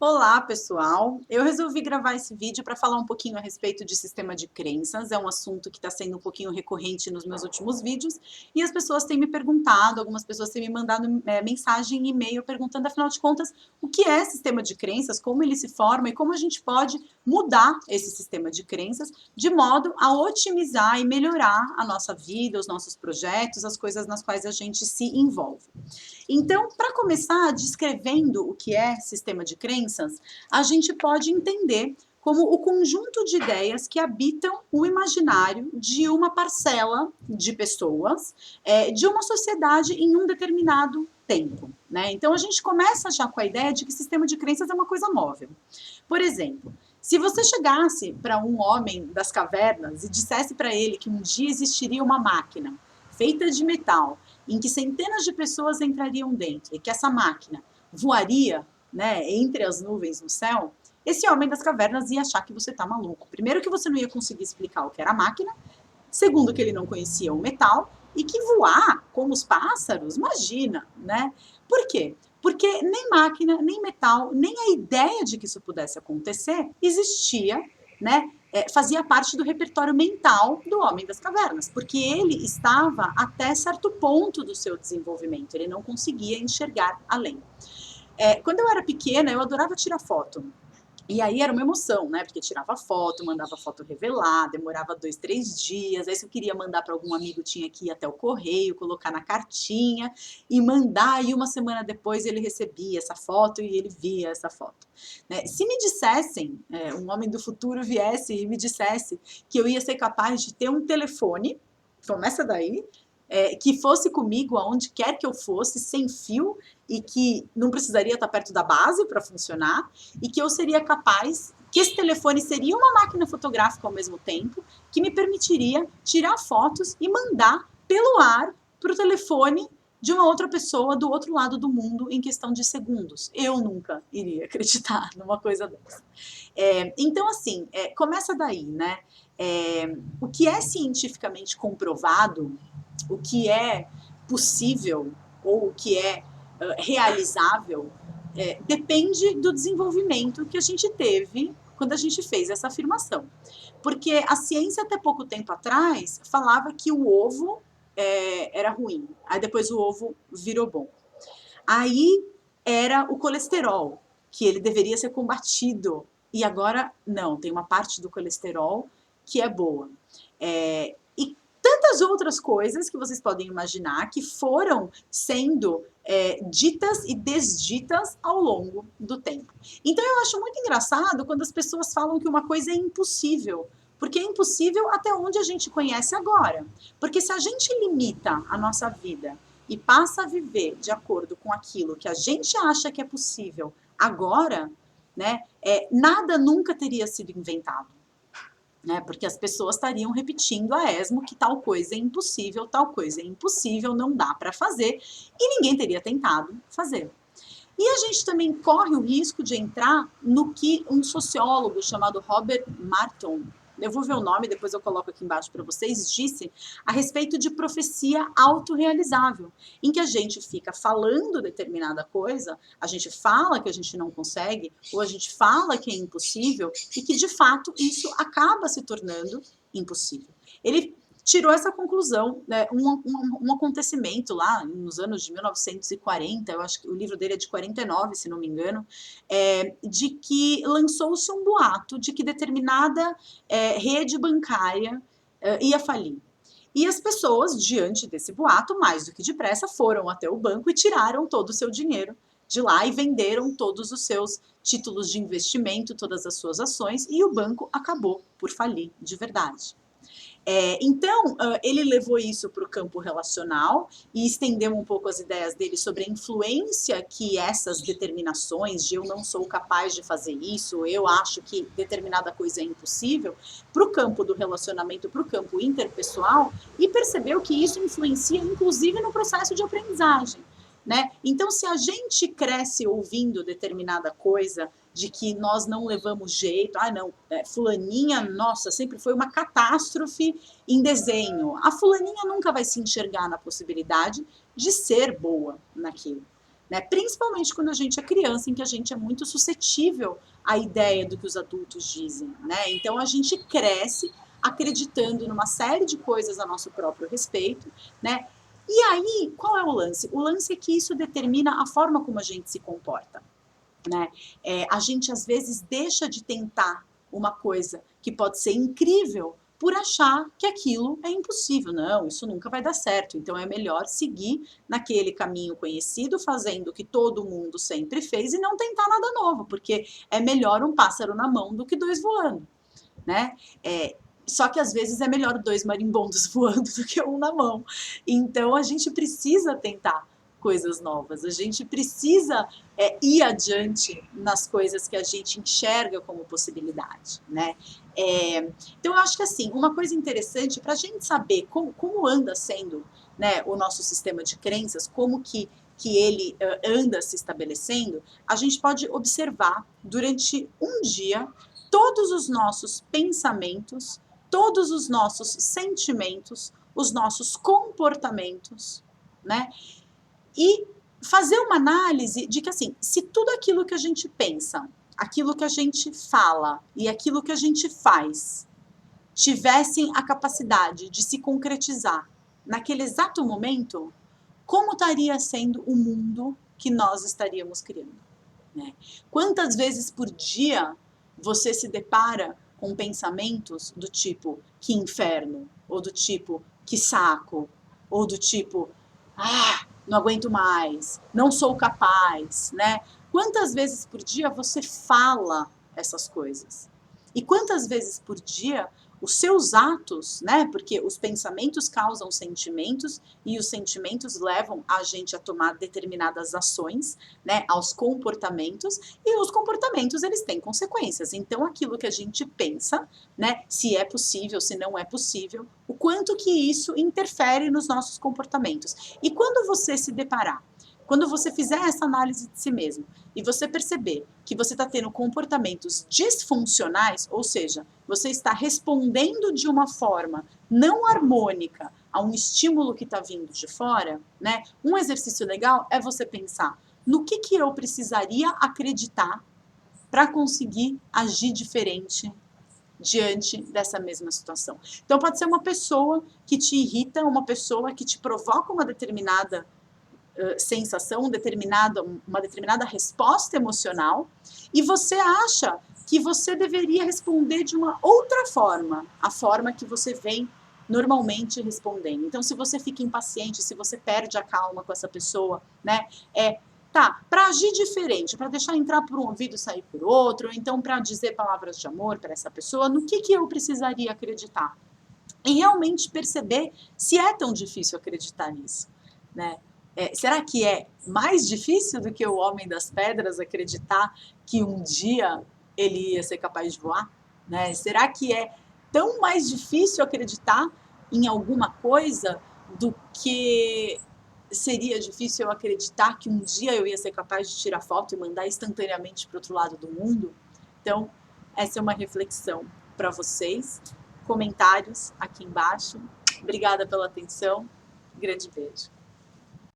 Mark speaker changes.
Speaker 1: Olá, pessoal! Eu resolvi gravar esse vídeo para falar um pouquinho a respeito de sistema de crenças. É um assunto que está sendo um pouquinho recorrente nos meus últimos vídeos e as pessoas têm me perguntado, algumas pessoas têm me mandado mensagem e e-mail perguntando, afinal de contas, o que é sistema de crenças, como ele se forma e como a gente pode mudar esse sistema de crenças de modo a otimizar e melhorar a nossa vida, os nossos projetos, as coisas nas quais a gente se envolve. Então, para começar descrevendo o que é sistema de crenças, a gente pode entender como o conjunto de ideias que habitam o imaginário de uma parcela de pessoas, de uma sociedade em um determinado tempo, né? Então, a gente começa já com a ideia de que sistema de crenças é uma coisa móvel. Por exemplo, se você chegasse para um homem das cavernas e dissesse para ele que um dia existiria uma máquina feita de metal, em que centenas de pessoas entrariam dentro e que essa máquina voaria, né, entre as nuvens no céu, esse homem das cavernas ia achar que você está maluco. Primeiro que você não ia conseguir explicar o que era a máquina, segundo que ele não conhecia o metal, e que voar como os pássaros, imagina, né? Por quê? Porque nem máquina, nem metal, nem a ideia de que isso pudesse acontecer existia, né? Fazia parte do repertório mental do homem das cavernas, porque ele estava até certo ponto do seu desenvolvimento, ele não conseguia enxergar além. Quando eu era pequena, eu adorava tirar foto. E aí era uma emoção, né? Porque tirava foto, mandava foto revelar, demorava 2, 3 dias. Aí se eu queria mandar para algum amigo, tinha que ir até o correio, colocar na cartinha e mandar. E uma semana depois ele recebia essa foto e ele via essa foto. Né? Se me dissessem, um homem do futuro viesse e me dissesse que eu ia ser capaz de ter um telefone, começa daí, que fosse comigo aonde quer que eu fosse, sem fio, e que não precisaria estar perto da base para funcionar, e que eu seria capaz, que esse telefone seria uma máquina fotográfica ao mesmo tempo, que me permitiria tirar fotos e mandar pelo ar para o telefone de uma outra pessoa do outro lado do mundo em questão de segundos. Eu nunca iria acreditar numa coisa dessa. Então, assim, começa daí, né? O que é cientificamente comprovado, o que é possível ou o que é realizável, depende do desenvolvimento que a gente teve quando a gente fez essa afirmação. Porque a ciência, até pouco tempo atrás, falava que o ovo era ruim. Aí depois o ovo virou bom. Aí era o colesterol, que ele deveria ser combatido. E agora, não, tem uma parte do colesterol que é boa. E tantas outras coisas que vocês podem imaginar que foram sendo ditas e desditas ao longo do tempo. Então eu acho muito engraçado quando as pessoas falam que uma coisa é impossível, porque é impossível até onde a gente conhece agora. Porque se a gente limita a nossa vida e passa a viver de acordo com aquilo que a gente acha que é possível agora, né, nada nunca teria sido inventado. Né, porque as pessoas estariam repetindo a esmo que tal coisa é impossível, não dá para fazer, e ninguém teria tentado fazer. E a gente também corre o risco de entrar no que um sociólogo chamado Robert Martin, eu vou ver o nome, depois eu coloco aqui embaixo para vocês, disse a respeito de profecia autorrealizável, em que a gente fica falando determinada coisa, a gente fala que a gente não consegue, ou a gente fala que é impossível, e que de fato isso acaba se tornando impossível. Ele tirou essa conclusão, né, um acontecimento lá nos anos de 1940, eu acho que o livro dele é de 49, se não me engano, de que lançou-se um boato de que determinada rede bancária ia falir. E as pessoas, diante desse boato, mais do que depressa, foram até o banco e tiraram todo o seu dinheiro de lá e venderam todos os seus títulos de investimento, todas as suas ações, e o banco acabou por falir de verdade. Então, ele levou isso para o campo relacional e estendeu um pouco as ideias dele sobre a influência que essas determinações de eu não sou capaz de fazer isso, eu acho que determinada coisa é impossível, para o campo do relacionamento, para o campo interpessoal, e percebeu que isso influencia inclusive no processo de aprendizagem. Né? Então, se a gente cresce ouvindo determinada coisa de que nós não levamos jeito, não, fulaninha, nossa, sempre foi uma catástrofe em desenho. A fulaninha nunca vai se enxergar na possibilidade de ser boa naquilo. né? Principalmente quando a gente é criança, em que a gente é muito suscetível à ideia do que os adultos dizem, né? Então a gente cresce acreditando numa série de coisas a nosso próprio respeito, né? E aí, qual é o lance? O lance é que isso determina a forma como a gente se comporta, né? A gente às vezes deixa de tentar uma coisa que pode ser incrível por achar que aquilo é impossível. Não, isso nunca vai dar certo. Então é melhor seguir naquele caminho conhecido, fazendo o que todo mundo sempre fez e não tentar nada novo, porque é melhor um pássaro na mão do que dois voando, né? Só que às vezes é melhor dois marimbondos voando do que um na mão. Então a gente precisa tentar coisas novas, a gente precisa ir adiante nas coisas que a gente enxerga como possibilidade, né? Então eu acho que assim, uma coisa interessante para a gente saber como anda sendo, né, o nosso sistema de crenças, como que ele anda se estabelecendo, a gente pode observar durante um dia todos os nossos pensamentos, todos os nossos sentimentos, os nossos comportamentos, né? E fazer uma análise de que, assim, se tudo aquilo que a gente pensa, aquilo que a gente fala e aquilo que a gente faz tivessem a capacidade de se concretizar naquele exato momento, como estaria sendo o mundo que nós estaríamos criando, né? Quantas vezes por dia você se depara com pensamentos do tipo que inferno, ou do tipo que saco, ou do tipo não aguento mais, não sou capaz, né? Quantas vezes por dia você fala essas coisas? E quantas vezes por dia os seus atos, né? Porque os pensamentos causam sentimentos e os sentimentos levam a gente a tomar determinadas ações, né? Aos comportamentos, e os comportamentos eles têm consequências. Então aquilo que a gente pensa, né? Se é possível, se não é possível, o quanto que isso interfere nos nossos comportamentos. E quando você se deparar, quando você fizer essa análise de si mesmo e você perceber que você está tendo comportamentos disfuncionais, ou seja, você está respondendo de uma forma não harmônica a um estímulo que está vindo de fora, né? Um exercício legal é você pensar no que eu precisaria acreditar para conseguir agir diferente diante dessa mesma situação. Então pode ser uma pessoa que te irrita, uma pessoa que te provoca uma determinada sensação, uma determinada resposta emocional, e você acha que você deveria responder de uma outra forma, a forma que você vem normalmente respondendo. Então, se você fica impaciente, se você perde a calma com essa pessoa, né, para agir diferente, para deixar entrar por um ouvido e sair por outro, ou então para dizer palavras de amor para essa pessoa, no que eu precisaria acreditar? E realmente perceber se é tão difícil acreditar nisso, né? Será que é mais difícil do que o homem das pedras acreditar que um dia ele ia ser capaz de voar, né? Será que é tão mais difícil acreditar em alguma coisa do que seria difícil eu acreditar que um dia eu ia ser capaz de tirar foto e mandar instantaneamente para o outro lado do mundo? Então, essa é uma reflexão para vocês. Comentários aqui embaixo. Obrigada pela atenção. Grande beijo.